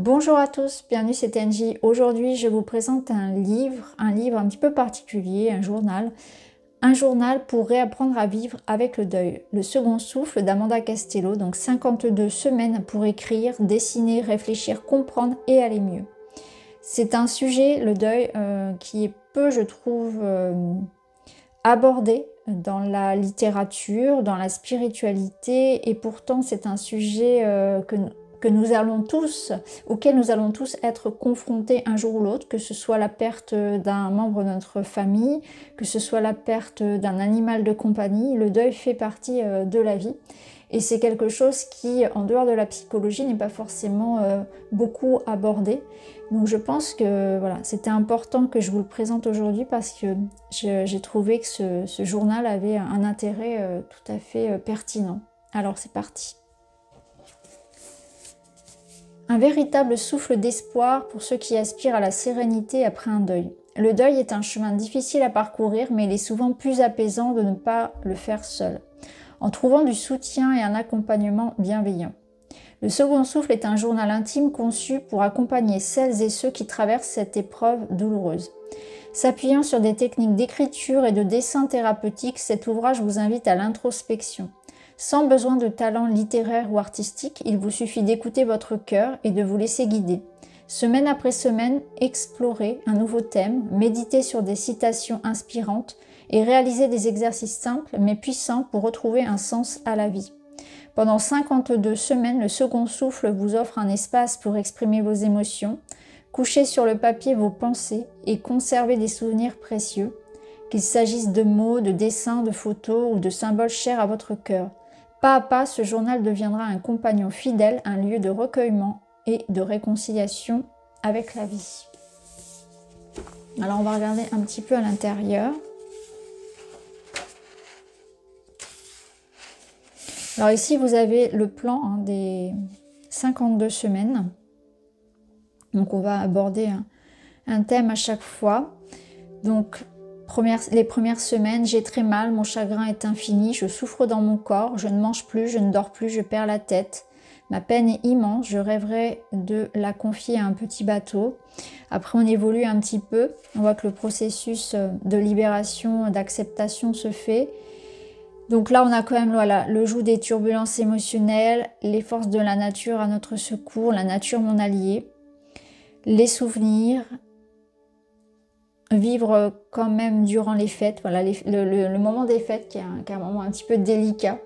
Bonjour à tous, bienvenue c'est TNJ. Aujourd'hui je vous présente un livre un petit peu particulier, un journal pour réapprendre à vivre avec le deuil. Le second souffle d'Amanda Castello, donc 52 semaines pour écrire, dessiner, réfléchir, comprendre et aller mieux. C'est un sujet, le deuil, qui est peu, je trouve, abordé dans la littérature, dans la spiritualité, et pourtant c'est un sujet auquel nous allons tous être confrontés un jour ou l'autre, que ce soit la perte d'un membre de notre famille, que ce soit la perte d'un animal de compagnie. Le deuil fait partie de la vie. Et c'est quelque chose qui, en dehors de la psychologie, n'est pas forcément beaucoup abordé. Donc je pense que voilà, c'était important que je vous le présente aujourd'hui parce que j'ai trouvé que ce journal avait un intérêt tout à fait pertinent. Alors c'est parti. Un véritable souffle d'espoir pour ceux qui aspirent à la sérénité après un deuil. Le deuil est un chemin difficile à parcourir, mais il est souvent plus apaisant de ne pas le faire seul, en trouvant du soutien et un accompagnement bienveillant. Le second souffle est un journal intime conçu pour accompagner celles et ceux qui traversent cette épreuve douloureuse. S'appuyant sur des techniques d'écriture et de dessin thérapeutique, cet ouvrage vous invite à l'introspection. Sans besoin de talent littéraire ou artistique, il vous suffit d'écouter votre cœur et de vous laisser guider. Semaine après semaine, explorez un nouveau thème, méditez sur des citations inspirantes et réalisez des exercices simples mais puissants pour retrouver un sens à la vie. Pendant 52 semaines, le second souffle vous offre un espace pour exprimer vos émotions, coucher sur le papier vos pensées et conserver des souvenirs précieux, qu'il s'agisse de mots, de dessins, de photos ou de symboles chers à votre cœur. Pas à pas, ce journal deviendra un compagnon fidèle, un lieu de recueillement et de réconciliation avec la vie. Alors on va regarder un petit peu à l'intérieur. Alors ici vous avez le plan des 52 semaines. Donc on va aborder un thème à chaque fois. Donc les premières semaines, j'ai très mal, mon chagrin est infini, je souffre dans mon corps, je ne mange plus, je ne dors plus, je perds la tête. Ma peine est immense, je rêverais de la confier à un petit bateau. Après on évolue un petit peu, on voit que le processus de libération, d'acceptation se fait. Donc là on a quand même le joug des turbulences émotionnelles, les forces de la nature à notre secours, la nature mon allié, les souvenirs, vivre quand même durant les fêtes, voilà le moment des fêtes qui est un moment un petit peu délicat.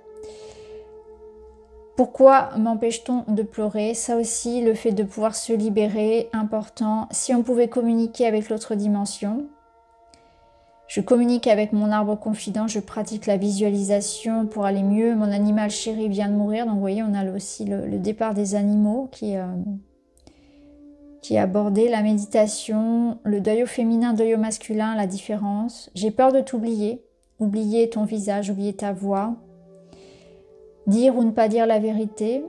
Pourquoi m'empêche-t-on de pleurer? Ça aussi, le fait de pouvoir se libérer, important. Si on pouvait communiquer avec l'autre dimension. Je communique avec mon arbre confident, je pratique la visualisation pour aller mieux. Mon animal chéri vient de mourir, donc vous voyez, on a aussi le départ des animaux qui est abordé, la méditation, le deuil au féminin, deuil au masculin, la différence. J'ai peur de t'oublier, oublier ton visage, oublier ta voix. Dire ou ne pas dire la vérité.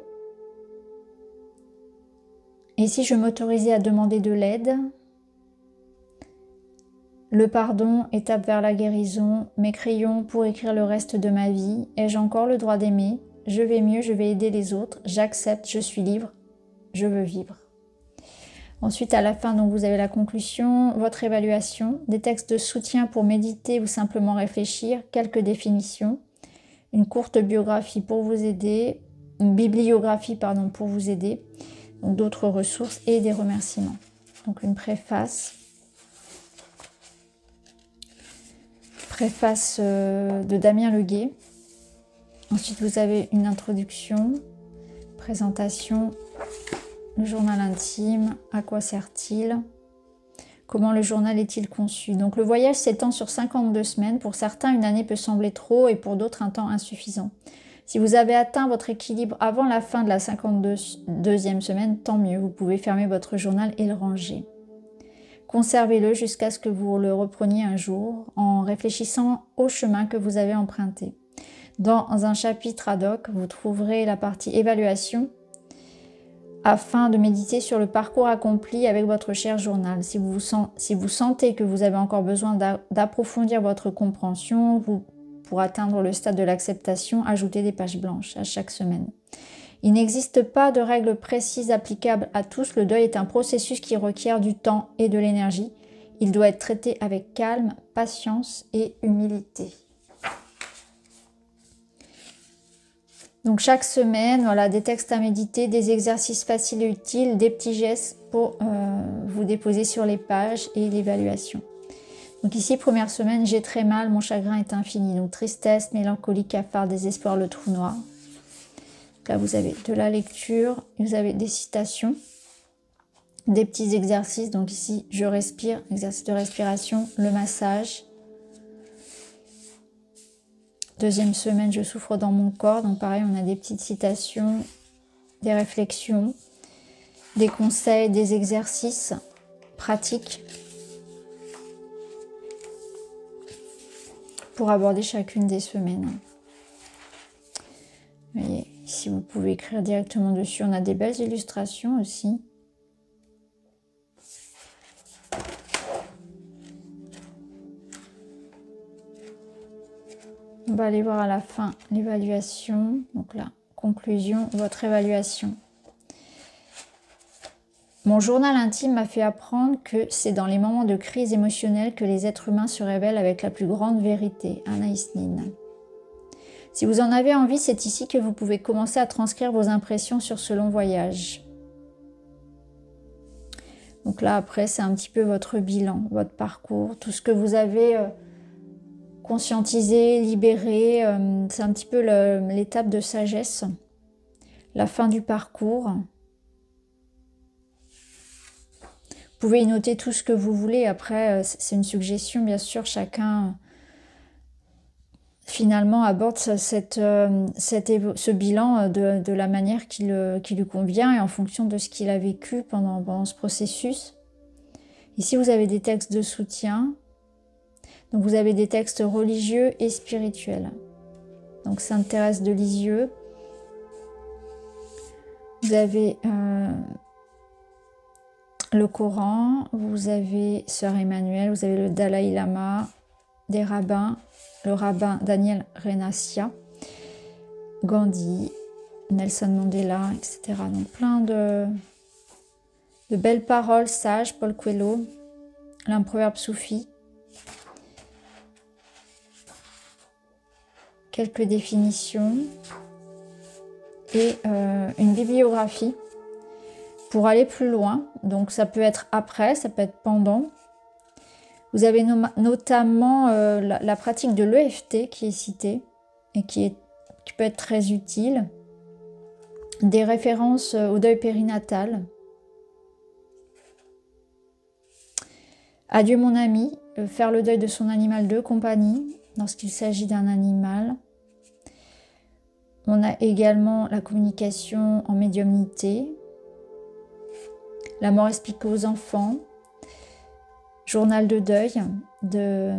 Et si je m'autorisais à demander de l'aide? Le pardon, étape vers la guérison. Mes crayons pour écrire le reste de ma vie. Ai-je encore le droit d'aimer? Je vais mieux, je vais aider les autres. J'accepte, je suis libre. Je veux vivre. Ensuite, à la fin, donc, vous avez la conclusion, votre évaluation, des textes de soutien pour méditer ou simplement réfléchir, quelques définitions, une courte biographie pour vous aider, une bibliographie pour vous aider, donc d'autres ressources et des remerciements. Donc une préface de Damien Leguet. Ensuite, vous avez une introduction, présentation, le journal intime, à quoi sert-il? Comment le journal est-il conçu? Donc le voyage s'étend sur 52 semaines. Pour certains, une année peut sembler trop et pour d'autres, un temps insuffisant. Si vous avez atteint votre équilibre avant la fin de la 52e semaine, tant mieux. Vous pouvez fermer votre journal et le ranger. Conservez-le jusqu'à ce que vous le repreniez un jour en réfléchissant au chemin que vous avez emprunté. Dans un chapitre ad hoc, vous trouverez la partie évaluation afin de méditer sur le parcours accompli avec votre cher journal. Si vous sentez que vous avez encore besoin d'approfondir votre compréhension, pour atteindre le stade de l'acceptation, ajoutez des pages blanches à chaque semaine. Il n'existe pas de règles précises applicables à tous. Le deuil est un processus qui requiert du temps et de l'énergie. Il doit être traité avec calme, patience et humilité. Donc chaque semaine, voilà, des textes à méditer, des exercices faciles et utiles, des petits gestes pour vous déposer sur les pages et l'évaluation. Donc ici, première semaine, j'ai très mal, mon chagrin est infini. Donc tristesse, mélancolie, cafard, désespoir, le trou noir. Donc là, vous avez de la lecture, vous avez des citations, des petits exercices. Donc ici, je respire, exercice de respiration, le massage. Deuxième semaine, je souffre dans mon corps. Donc pareil, on a des petites citations, des réflexions, des conseils, des exercices pratiques pour aborder chacune des semaines. Vous voyez, ici vous pouvez écrire directement dessus. On a des belles illustrations aussi. On va aller voir à la fin l'évaluation. Donc là, conclusion, votre évaluation. Mon journal intime m'a fait apprendre que c'est dans les moments de crise émotionnelle que les êtres humains se révèlent avec la plus grande vérité. Anaïs Nin. Si vous en avez envie, c'est ici que vous pouvez commencer à transcrire vos impressions sur ce long voyage. Donc là, après, c'est un petit peu votre bilan, votre parcours, tout ce que vous avez conscientisé, libéré. C'est un petit peu l'étape de sagesse, la fin du parcours. Vous pouvez y noter tout ce que vous voulez. Après, c'est une suggestion, bien sûr. Chacun, finalement, aborde ce bilan de la manière qui lui convient et en fonction de ce qu'il a vécu pendant ce processus. Ici, vous avez des textes de soutien. Donc, vous avez des textes religieux et spirituels. Donc, Sainte Thérèse de Lisieux. Vous avez le Coran, vous avez Sœur Emmanuel, vous avez le Dalai Lama, des rabbins, le rabbin Daniel Renassia, Gandhi, Nelson Mandela, etc. Donc plein de belles paroles sages, Paul Coelho, un proverbe soufi, quelques définitions et une bibliographie. Pour aller plus loin, donc ça peut être après, ça peut être pendant. Vous avez notamment la pratique de l'EFT qui est citée et qui peut être très utile. Des références au deuil périnatal. Adieu mon ami, faire le deuil de son animal de compagnie lorsqu'il s'agit d'un animal. On a également la communication en médiumnité. La mort expliquée aux enfants, Journal de deuil de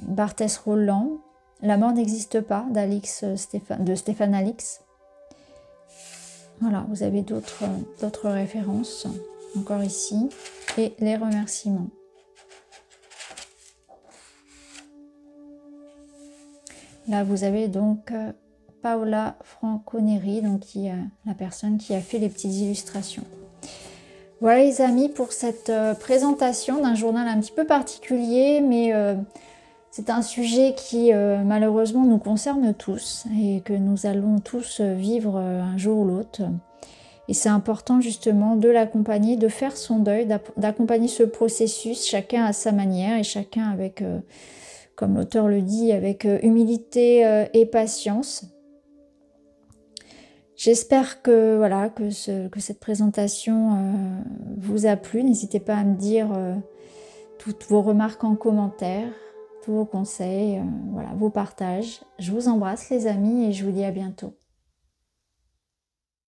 Barthès Roland, La mort n'existe pas de Stéphane Alix. Voilà, vous avez d'autres références encore ici et les remerciements. Là, vous avez donc Paola Franconeri, donc qui est la personne qui a fait les petites illustrations. Voilà les amis pour cette présentation d'un journal un petit peu particulier, mais c'est un sujet qui malheureusement nous concerne tous et que nous allons tous vivre un jour ou l'autre. Et c'est important justement de l'accompagner, de faire son deuil, d'accompagner ce processus, chacun à sa manière et chacun avec, comme l'auteur le dit, avec humilité et patience. J'espère que, voilà, que cette présentation vous a plu. N'hésitez pas à me dire toutes vos remarques en commentaire, tous vos conseils, voilà, vos partages. Je vous embrasse les amis et je vous dis à bientôt.